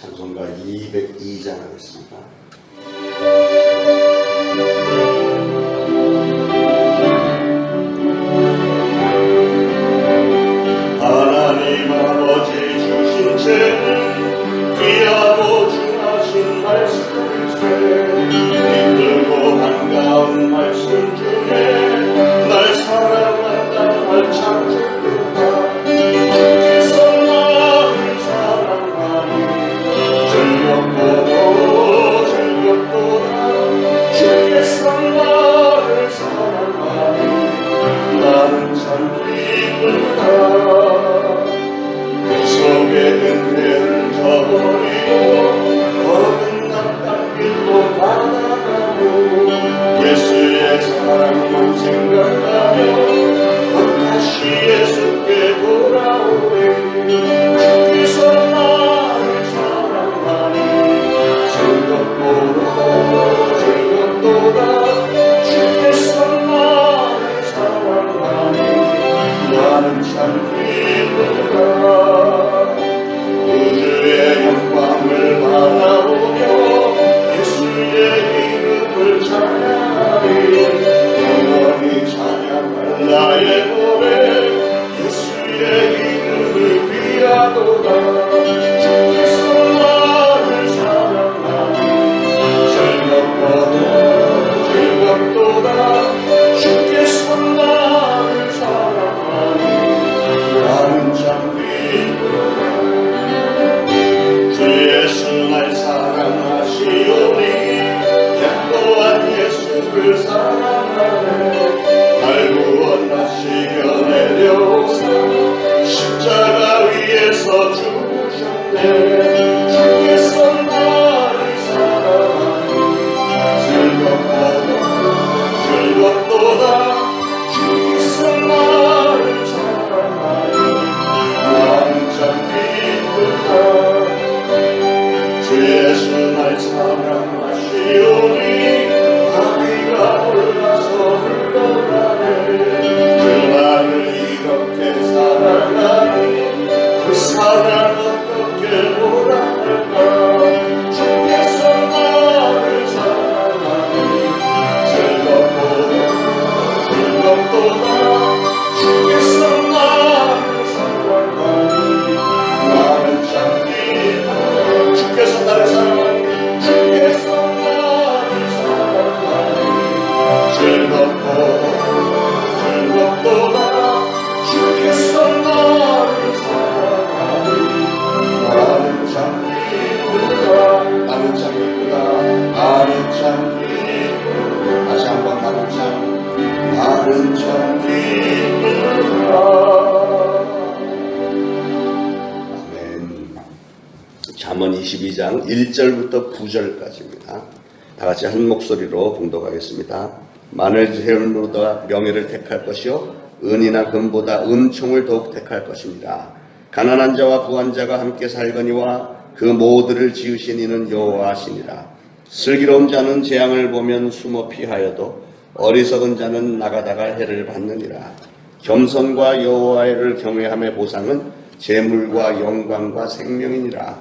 찬송가 202장 하겠습니다. 하나님 아버지 주신 죄는 귀하고 중하신 말씀을 기쁘고 반가운 말씀 중에 날 사랑한다 날 창조했다. 주께서 나를 사랑하니 즐겁고 즐겁도다. 주께서 나를 사랑하니 나는 참 기쁘다. 구속의 은혜를 저버리고 어긋난 길로 가다가고 예수의 사랑만 생각하며 곧 다시 예수께 돌아오리. 주께서 나를 사랑하니 즐겁고 즐겁도다. 주께서 나를 사랑하니 나는 참 기쁘다. 우주의 영광을 바라보며 예수의 이름을 찬양하리. 영원히 찬양할 나의 노래 예수의 이름을 귀하도다. 주께서 나를 사랑하니 즐겁고도 즐겁도다. 주께서 나를 사랑하니 나는 참 기쁘다. 주 예수 날 사랑하시오니 나 또한 예수를 사랑하네. 날 구원하시려 내려오사 십자가 위에서 죽으셨네. 주께서 나를 사랑하니 즐겁도다 즐겁도다. 주께서 나를 사랑하니 나는 참 기쁘다. 주 예수 날 사랑하시오니 바위가 올라서 흘러가네. 그 나를 이렇게 사랑하니 그 사랑 어떻게 몰아낼까. 주께서 나를 사랑하니 즐겁고 즐겁도다. 주께서 나를 사랑하니 나는 참 기쁘다. 주께서 나를 사랑하니 주께서 나를 사랑하니 즐겁고 즐겁도다. 주께서 나를 사랑하니 나는 참 기쁘다. 나는 참 기쁘다. 나는 참 기쁘다. 다시 한번 나는 참 기쁘다. 아멘. 잠언 22장 1절부터 9절까지입니다. 다 같이 한 목소리로 봉독하겠습니다. 만을 재물보다 명예를 택할 것이요 은이나 금보다 은총을 더욱 택할 것입니다. 가난한 자와 부한 자가 함께 살거니와 그 모두를 지으신 이는 여호와시니라. 슬기로운 자는 재앙을 보면 숨어 피하여도 어리석은 자는 나가다가 해를 받느니라. 겸손과 여호와를 경외함의 보상은 재물과 영광과 생명이니라.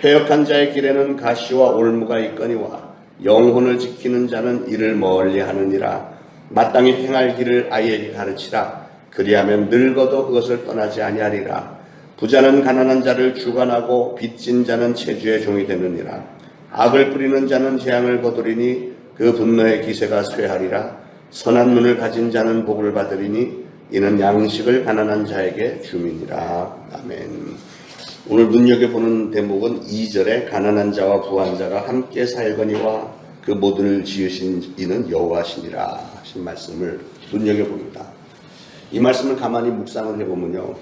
패역한 자의 길에는 가시와 올무가 있거니와 영혼을 지키는 자는 이를 멀리하느니라. 마땅히 행할 길을 아이에게 가르치라. 그리하면 늙어도 그것을 떠나지 아니하리라. 부자는 가난한 자를 주관하고 빚진 자는 체주의 종이 되느니라. 악을 뿌리는 자는 재앙을 거두리니 그 분노의 기세가 쇠하리라. 선한 눈을 가진 자는 복을 받으리니 이는 양식을 가난한 자에게 줌이니라. 아멘. 오늘 눈여겨보는 대목은 2절에 가난한 자와 부한 자가 함께 살거니와 그 모두를 지으신 이는 여호와시니라 하신 말씀을 눈여겨봅니다. 이 말씀을 가만히 묵상을 해보면요,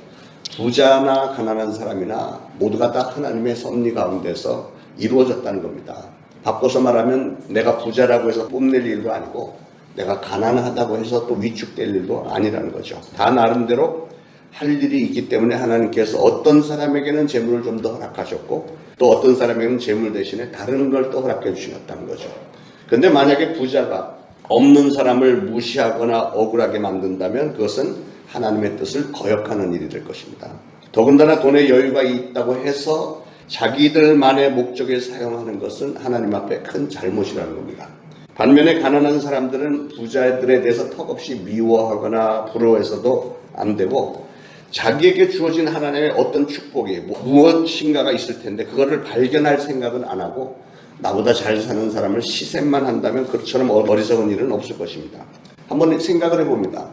부자나 가난한 사람이나 모두가 다 하나님의 섭리 가운데서 이루어졌다는 겁니다. 바꿔서 말하면 내가 부자라고 해서 뽐낼 일도 아니고 내가 가난하다고 해서 또 위축될 일도 아니라는 거죠. 다 나름대로 할 일이 있기 때문에 하나님께서 어떤 사람에게는 재물을 좀 더 허락하셨고 또 어떤 사람에게는 재물 대신에 다른 걸 또 허락해 주셨다는 거죠. 그런데 만약에 부자가 없는 사람을 무시하거나 억울하게 만든다면 그것은 하나님의 뜻을 거역하는 일이 될 것입니다. 더군다나 돈에 여유가 있다고 해서 자기들만의 목적에 사용하는 것은 하나님 앞에 큰 잘못이라는 겁니다. 반면에 가난한 사람들은 부자들에 대해서 턱없이 미워하거나 부러워해서도 안 되고, 자기에게 주어진 하나님의 어떤 축복이 무엇인가가 있을 텐데 그거를 발견할 생각은 안 하고 나보다 잘 사는 사람을 시샘만 한다면 그처럼 어리석은 일은 없을 것입니다. 한번 생각을 해봅니다.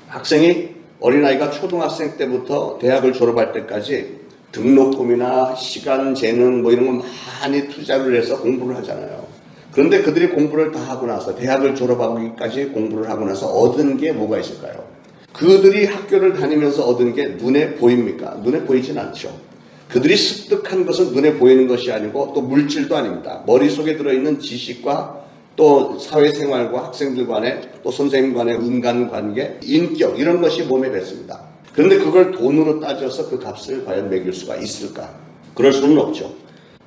학생이 어린아이가 초등학생 때부터 대학을 졸업할 때까지 등록금이나 시간, 재능 이런 거 많이 투자를 해서 공부를 하잖아요. 그런데 그들이 공부를 다 하고 나서 대학을 졸업하기까지 공부를 하고 나서 얻은 게 뭐가 있을까요? 그들이 학교를 다니면서 얻은 게 눈에 보입니까? 눈에 보이진 않죠. 그들이 습득한 것은 눈에 보이는 것이 아니고 또 물질도 아닙니다. 머릿속에 들어있는 지식과 또 사회생활과 학생들 간의 또 선생님 간의 인간관계, 인격 이런 것이 몸에 뱄습니다. 그런데 그걸 돈으로 따져서 그 값을 과연 매길 수가 있을까? 그럴 수는 없죠.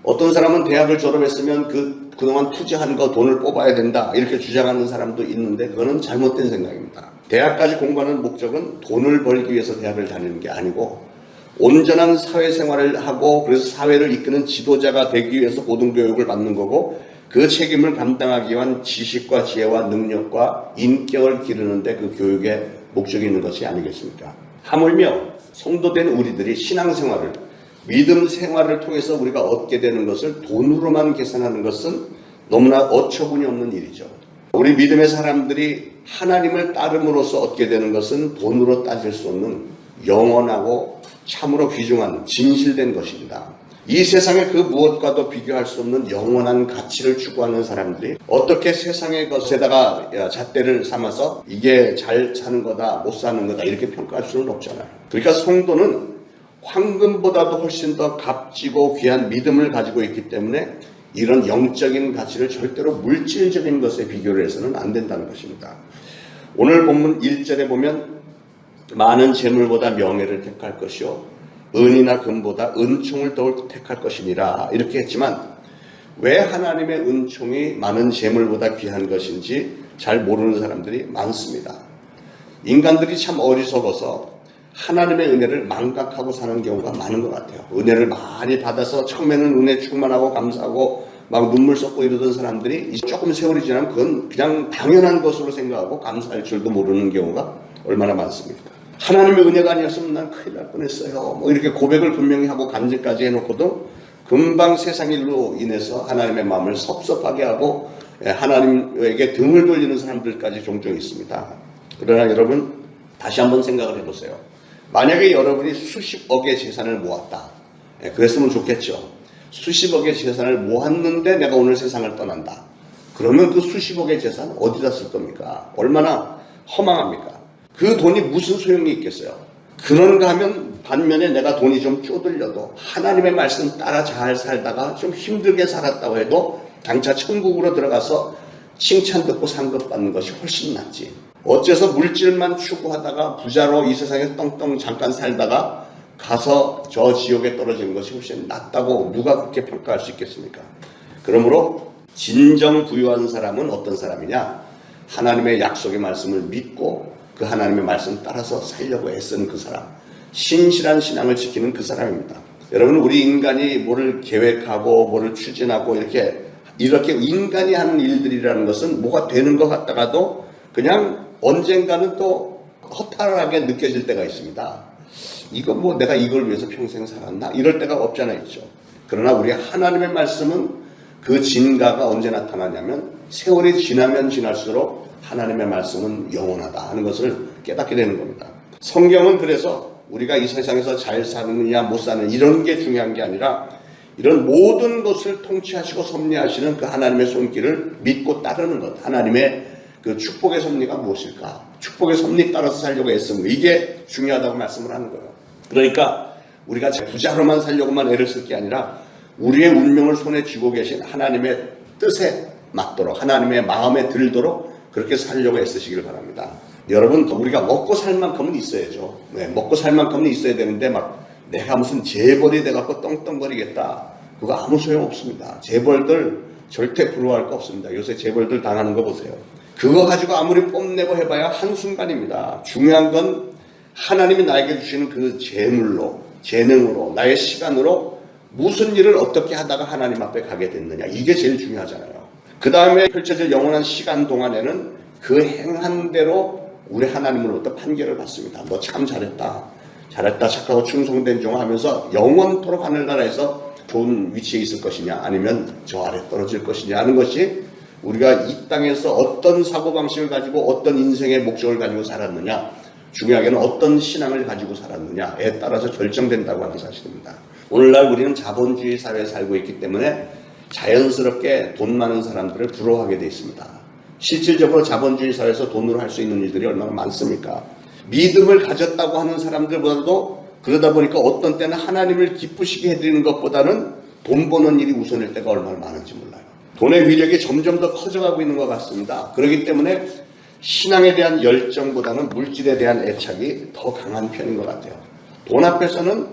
어떤 사람은 대학을 졸업했으면 그동안 투자한 거 돈을 뽑아야 된다 이렇게 주장하는 사람도 있는데 그거는 잘못된 생각입니다. 대학까지 공부하는 목적은 돈을 벌기 위해서 대학을 다니는 게 아니고 온전한 사회생활을 하고 그래서 사회를 이끄는 지도자가 되기 위해서 고등교육을 받는 거고, 그 책임을 감당하기 위한 지식과 지혜와 능력과 인격을 기르는데 그 교육의 목적이 있는 것이 아니겠습니까? 하물며 성도된 우리들이 신앙생활을, 믿음 생활을 통해서 우리가 얻게 되는 것을 돈으로만 계산하는 것은 너무나 어처구니 없는 일이죠. 우리 믿음의 사람들이 하나님을 따름으로써 얻게 되는 것은 돈으로 따질 수 없는 영원하고 참으로 귀중한 진실된 것입니다. 이 세상의 그 무엇과도 비교할 수 없는 영원한 가치를 추구하는 사람들이 어떻게 세상의 것에다가 잣대를 삼아서 이게 잘 사는 거다 못 사는 거다 이렇게 평가할 수는 없잖아요. 그러니까 성도는 황금보다도 훨씬 더 값지고 귀한 믿음을 가지고 있기 때문에 이런 영적인 가치를 절대로 물질적인 것에 비교를 해서는 안 된다는 것입니다. 오늘 본문 1절에 보면 많은 재물보다 명예를 택할 것이요 은이나 금보다 은총을 더욱 택할 것이니라 이렇게 했지만, 왜 하나님의 은총이 많은 재물보다 귀한 것인지 잘 모르는 사람들이 많습니다. 인간들이 참 어리석어서 하나님의 은혜를 망각하고 사는 경우가 많은 것 같아요. 은혜를 많이 받아서 처음에는 은혜 충만하고 감사하고 막 눈물 쏟고 이러던 사람들이 조금 세월이 지나면 그건 그냥 당연한 것으로 생각하고 감사할 줄도 모르는 경우가 얼마나 많습니까? 하나님의 은혜가 아니었으면 난 큰일 날 뻔했어요. 이렇게 고백을 분명히 하고 간증까지 해놓고도 금방 세상 일로 인해서 하나님의 마음을 섭섭하게 하고 하나님에게 등을 돌리는 사람들까지 종종 있습니다. 그러나 여러분 다시 한번 생각을 해보세요. 만약에 여러분이 수십억의 재산을 모았다. 그랬으면 좋겠죠. 수십억의 재산을 모았는데 내가 오늘 세상을 떠난다. 그러면 그 수십억의 재산 어디다 쓸 겁니까? 얼마나 허망합니까? 그 돈이 무슨 소용이 있겠어요? 그런가 하면 반면에 내가 돈이 좀 쪼들려도 하나님의 말씀 따라 잘 살다가 좀 힘들게 살았다고 해도 장차 천국으로 들어가서 칭찬 듣고 상급받는 것이 훨씬 낫지. 어째서 물질만 추구하다가 부자로 이 세상에 떵떵 잠깐 살다가 가서 저 지옥에 떨어지는 것이 훨씬 낫다고 누가 그렇게 평가할 수 있겠습니까? 그러므로 진정 부유한 사람은 어떤 사람이냐? 하나님의 약속의 말씀을 믿고 그 하나님의 말씀 따라서 살려고 애쓰는 그 사람, 신실한 신앙을 지키는 그 사람입니다. 여러분, 우리 인간이 뭐를 계획하고 뭐를 추진하고 이렇게 인간이 하는 일들이라는 것은 뭐가 되는 것 같다가도 그냥 언젠가는 또 허탈하게 느껴질 때가 있습니다. 이거 뭐 내가 이걸 위해서 평생 살았나? 이럴 때가 없잖아 있죠. 그러나 우리 하나님의 말씀은 그 진가가 언제 나타나냐면 세월이 지나면 지날수록 하나님의 말씀은 영원하다 하는 것을 깨닫게 되는 겁니다. 성경은 그래서 우리가 이 세상에서 잘 사느냐 못 사느냐 이런 게 중요한 게 아니라 이런 모든 것을 통치하시고 섭리하시는 그 하나님의 손길을 믿고 따르는 것, 하나님의 그 축복의 섭리가 무엇일까? 축복의 섭리 따라서 살려고 애쓰는 거, 이게 중요하다고 말씀을 하는 거예요. 그러니까 우리가 부자로만 살려고만 애를 쓸 게 아니라 우리의 운명을 손에 쥐고 계신 하나님의 뜻에 맞도록, 하나님의 마음에 들도록 그렇게 살려고 애쓰시길 바랍니다. 여러분, 우리가 먹고 살 만큼은 있어야죠. 먹고 살 만큼은 있어야 되는데 막 내가 무슨 재벌이 돼갖고 떵떵거리겠다, 그거 아무 소용 없습니다. 재벌들 절대 부러워할 거 없습니다. 요새 재벌들 당하는 거 보세요. 그거 가지고 아무리 뽐내고 해봐야 한순간입니다. 중요한 건 하나님이 나에게 주시는 그 재물로, 재능으로, 나의 시간으로 무슨 일을 어떻게 하다가 하나님 앞에 가게 됐느냐. 이게 제일 중요하잖아요. 그 다음에 펼쳐질 영원한 시간 동안에는 그 행한 대로 우리 하나님으로부터 판결을 받습니다. 너 참 잘했다. 잘했다. 착하고 충성된 종 하면서 영원토록 하늘나라에서 좋은 위치에 있을 것이냐 아니면 저 아래 떨어질 것이냐 하는 것이 우리가 이 땅에서 어떤 사고방식을 가지고 어떤 인생의 목적을 가지고 살았느냐, 중요하게는 어떤 신앙을 가지고 살았느냐에 따라서 결정된다고 하는 사실입니다. 오늘날 우리는 자본주의 사회에 살고 있기 때문에 자연스럽게 돈 많은 사람들을 부러워하게 되어 있습니다. 실질적으로 자본주의 사회에서 돈으로 할 수 있는 일들이 얼마나 많습니까? 믿음을 가졌다고 하는 사람들보다도 그러다 보니까 어떤 때는 하나님을 기쁘시게 해드리는 것보다는 돈 버는 일이 우선일 때가 얼마나 많은지 몰라요. 돈의 위력이 점점 더 커져가고 있는 것 같습니다. 그렇기 때문에 신앙에 대한 열정보다는 물질에 대한 애착이 더 강한 편인 것 같아요. 돈 앞에서는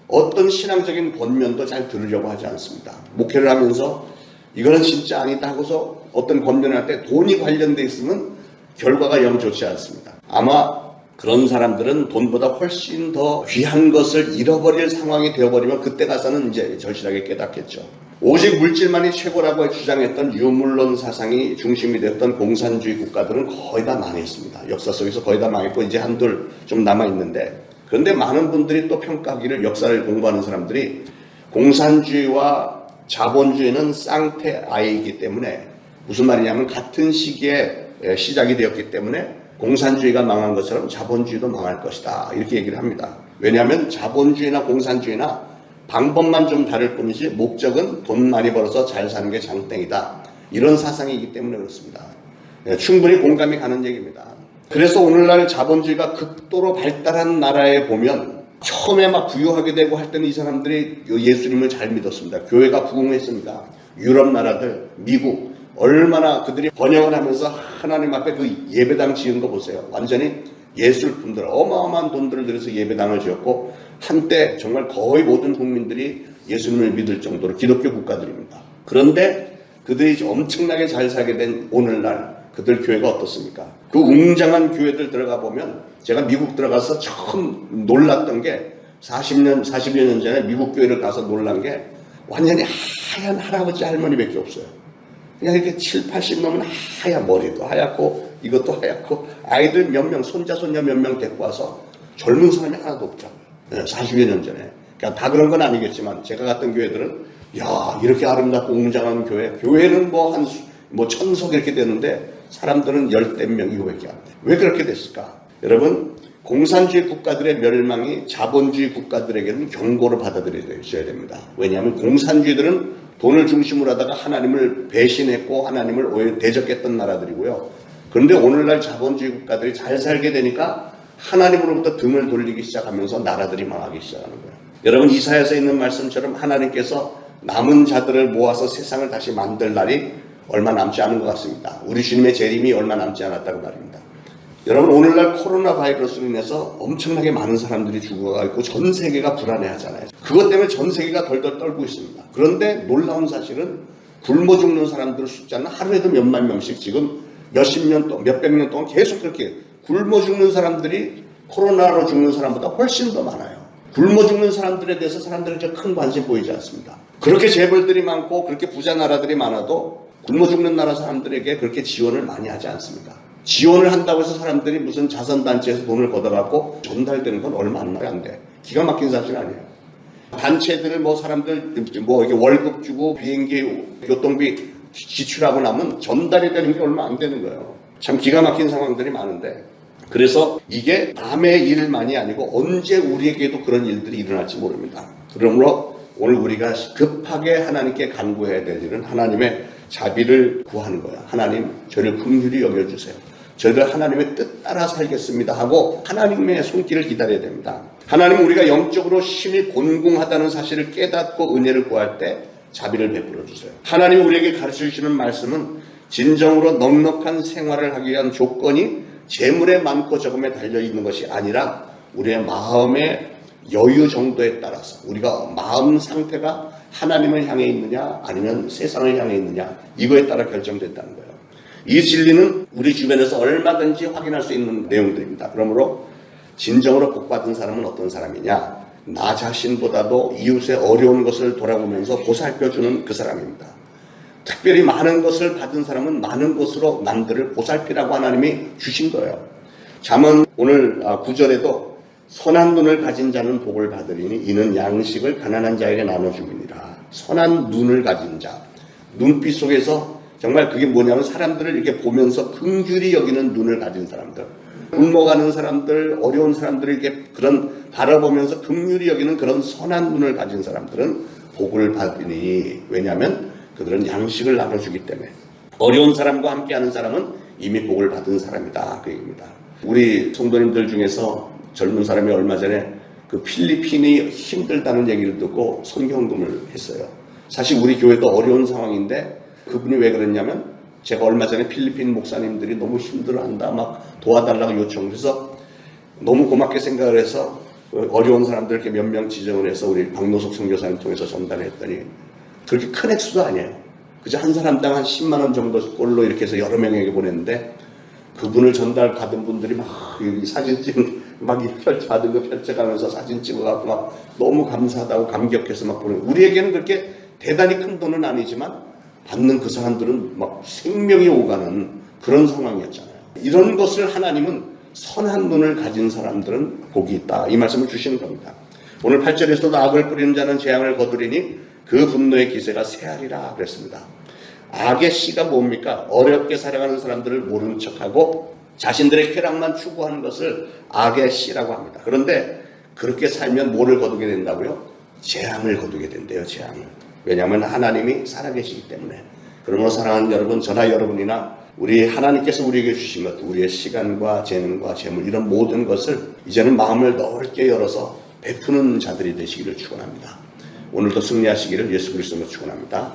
어떤 신앙적인 권면도 잘 들으려고 하지 않습니다. 목회를 하면서 이거는 진짜 아니다 하고서 어떤 권면을 할 때 돈이 관련돼 있으면 결과가 영 좋지 않습니다. 아마 그런 사람들은 돈보다 훨씬 더 귀한 것을 잃어버릴 상황이 되어버리면 그때 가서는 이제 절실하게 깨닫겠죠. 오직 물질만이 최고라고 주장했던 유물론 사상이 중심이 됐던 공산주의 국가들은 거의 다 망했습니다. 역사 속에서 거의 다 망했고 이제 한둘 좀 남아있는데, 그런데 많은 분들이 또 평가하기를, 역사를 공부하는 사람들이 공산주의와 자본주의는 쌍태 아이이기 때문에, 무슨 말이냐면 같은 시기에 시작이 되었기 때문에 공산주의가 망한 것처럼 자본주의도 망할 것이다, 이렇게 얘기를 합니다. 왜냐하면 자본주의나 공산주의나 방법만 좀 다를 뿐이지 목적은 돈 많이 벌어서 잘 사는 게 장땡이다, 이런 사상이기 때문에 그렇습니다. 충분히 공감이 가는 얘기입니다. 그래서 오늘날 자본주의가 극도로 발달한 나라에 보면 처음에 막 부유하게 되고 할 때는 이 사람들이 예수님을 잘 믿었습니다. 교회가 부흥했습니다. 유럽 나라들, 미국, 얼마나 그들이 번영을 하면서 하나님 앞에 그 예배당 지은 거 보세요. 완전히 예술품들, 어마어마한 돈들을 들여서 예배당을 지었고, 한때 정말 거의 모든 국민들이 예수님을 믿을 정도로 기독교 국가들입니다. 그런데 그들이 엄청나게 잘 살게 된 오늘날 그들 교회가 어떻습니까? 그 웅장한 교회들 들어가 보면, 제가 미국 들어가서 처음 놀랐던 게 40여 년 전에 미국 교회를 가서 놀란 게 완전히 하얀 할아버지 할머니밖에 없어요. 그냥 이렇게 7, 80 넘은 하얀, 머리도 하얗고 이것도 하얗고, 아이들 몇 명, 손자 손녀 몇 명 데리고 와서 젊은 사람이 하나도 없더라고요. 40여 년 전에. 그러니까 다 그런 건 아니겠지만 제가 갔던 교회들은 야, 이렇게 아름답고 웅장한 교회는 뭐 천석 이렇게 되는데 사람들은 열댓 명 이거밖에 안 돼. 왜 그렇게 됐을까? 여러분, 공산주의 국가들의 멸망이 자본주의 국가들에게는 경고로 받아들여져야 됩니다. 왜냐하면 공산주의들은 돈을 중심으로 하다가 하나님을 배신했고 하나님을 오히려 대적했던 나라들이고요. 그런데 오늘날 자본주의 국가들이 잘 살게 되니까 하나님으로부터 등을 돌리기 시작하면서 나라들이 망하기 시작하는 거예요. 여러분, 이사야서 있는 말씀처럼 하나님께서 남은 자들을 모아서 세상을 다시 만들 날이 얼마 남지 않은 것 같습니다. 우리 주님의 재림이 얼마 남지 않았다고 말입니다. 여러분, 오늘날 코로나 바이러스로 인해서 엄청나게 많은 사람들이 죽어가고 전 세계가 불안해하잖아요. 그것 때문에 전 세계가 덜덜 떨고 있습니다. 그런데 놀라운 사실은 굶어 죽는 사람들 숫자는 하루에도 몇만 명씩 지금 몇십 년 동안, 몇백 년 동안 계속 그렇게 굶어 죽는 사람들이 코로나로 죽는 사람보다 훨씬 더 많아요. 굶어 죽는 사람들에 대해서 사람들은 큰 관심 보이지 않습니다. 그렇게 재벌들이 많고 그렇게 부자 나라들이 많아도 굶어 죽는 나라 사람들에게 그렇게 지원을 많이 하지 않습니다. 지원을 한다고 해서 사람들이 무슨 자선단체에서 돈을 걷어갖고 전달되는 건 얼마 안 돼. 기가 막힌 사실 아니에요. 단체들 사람들 이렇게 월급 주고 비행기 교통비 지출하고 나면 전달이 되는 게 얼마 안 되는 거예요. 참 기가 막힌 상황들이 많은데, 그래서 이게 남의 일만이 아니고 언제 우리에게도 그런 일들이 일어날지 모릅니다. 그러므로 오늘 우리가 급하게 하나님께 간구해야 될 일은 하나님의 자비를 구하는 거야. 하나님, 저를 긍휼히 여겨주세요. 저희들 하나님의 뜻 따라 살겠습니다 하고 하나님의 손길을 기다려야 됩니다. 하나님은 우리가 영적으로 심히 곤궁하다는 사실을 깨닫고 은혜를 구할 때 자비를 베풀어 주세요. 하나님이 우리에게 가르쳐 주시는 말씀은 진정으로 넉넉한 생활을 하기 위한 조건이 재물의 많고 적음에 달려있는 것이 아니라 우리의 마음의 여유 정도에 따라서, 우리가 마음 상태가 하나님을 향해 있느냐 아니면 세상을 향해 있느냐, 이거에 따라 결정된다는 거예요. 이 진리는 우리 주변에서 얼마든지 확인할 수 있는 내용들입니다. 그러므로 진정으로 복받은 사람은 어떤 사람이냐? 나 자신보다도 이웃의 어려운 것을 돌아보면서 보살펴주는 그 사람입니다. 특별히 많은 것을 받은 사람은 많은 것으로 남들을 보살피라고 하나님이 주신 거예요. 잠언 오늘 9절에도 선한 눈을 가진 자는 복을 받으리니 이는 양식을 가난한 자에게 나눠줌이니라. 선한 눈을 가진 자, 눈빛 속에서 정말 그게 뭐냐면 사람들을 이렇게 보면서 긍휼히 여기는 눈을 가진 사람들, 굶어가는 사람들, 어려운 사람들을 이렇게 그런 바라보면서 긍휼히 여기는 그런 선한 눈을 가진 사람들은 복을 받으니, 왜냐하면 그들은 양식을 나눠주기 때문에. 어려운 사람과 함께하는 사람은 이미 복을 받은 사람이다, 그 얘기입니다. 우리 성도님들 중에서 젊은 사람이 얼마 전에 그 필리핀이 힘들다는 얘기를 듣고 성경금을 했어요. 사실 우리 교회도 어려운 상황인데 그분이 왜 그랬냐면, 제가 얼마 전에 필리핀 목사님들이 너무 힘들어한다, 막 도와달라고 요청해서 너무 고맙게 생각을 해서 어려운 사람들 이렇게 몇 명 지정을 해서 우리 박노석 선교사님 통해서 전달했더니 그렇게 큰 액수도 아니에요. 그저 한 사람당 한 10만 원 정도 꼴로 이렇게 해서 여러 명에게 보냈는데, 그분을 전달 받은 분들이 막 사진 막 받은 거 펼쳐가면서 사진 찍어갖고 막 너무 감사하다고 감격해서 막 보내고, 우리에게는 그렇게 대단히 큰 돈은 아니지만 받는 그 사람들은 막 생명이 오가는 그런 상황이었잖아요. 이런 것을 하나님은 선한 눈을 가진 사람들은 복이 있다, 이 말씀을 주시는 겁니다. 오늘 8절에서도 악을 뿌리는 자는 재앙을 거두리니 그 분노의 기세가 쇠하리라 그랬습니다. 악의 씨가 뭡니까? 어렵게 살아가는 사람들을 모르는 척하고 자신들의 쾌락만 추구하는 것을 악의 씨라고 합니다. 그런데 그렇게 살면 뭐를 거두게 된다고요? 재앙을 거두게 된대요, 재앙을. 왜냐하면 하나님이 살아계시기 때문에. 그러므로 사랑하는 여러분, 저나 여러분이나 우리 하나님께서 우리에게 주신 것, 우리의 시간과 재능과 재물, 이런 모든 것을 이제는 마음을 넓게 열어서 베푸는 자들이 되시기를 축원합니다. 오늘도 승리하시기를 예수 그리스도로 축원합니다.